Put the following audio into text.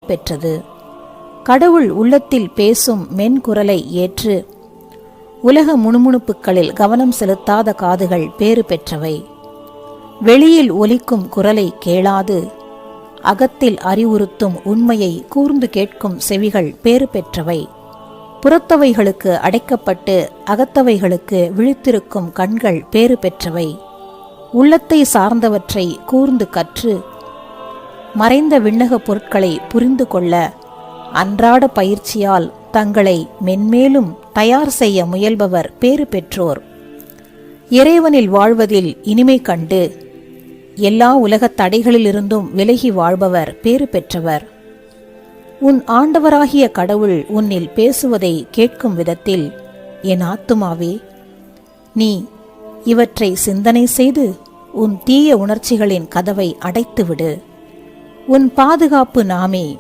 பெற்றது. கடவுள் உள்ளத்தில் பேசும் மென்குரலை ஏற்று உலக முணுமுணுப்புகளில் கவனம் செலுத்தாத காதுகள் பேறு பெற்றவை. வெளியில் ஒலிக்கும் குரலை கேளாது அகத்தில் அறிவுறுத்தும் உண்மையை கூர்ந்து கேட்கும் செவிகள் பேறு பெற்றவை. புறத்தவைகளுக்கு அடைக்கப்பட்டு அகத்தவைகளுக்கு விழித்திருக்கும் கண்கள் பேறு பெற்றவை. உள்ளத்தை சார்ந்தவற்றை கூர்ந்து கற்று மறைந்த விண்ணக பொருட்களை புரிந்து கொள்ள அன்றாட பயிற்சியால் தங்களை மென்மேலும் தயார் செய்ய முயல்பவர் பேறு பெற்றோர். இறைவனில் வாழ்வதில் இனிமை கண்டு எல்லா உலகத் தடைகளிலிருந்தும் விலகி வாழ்பவர் பேறு பெற்றவர். உன் ஆண்டவராகிய கடவுள் உன்னில் பேசுவதை கேட்கும் விதத்தில், என் ஆத்துமாவே, நீ இவற்றை சிந்தனை செய்து உன் தீய உணர்ச்சிகளின் கதவை அடைத்துவிடு. உன் பாதுகாப்பு நாமே.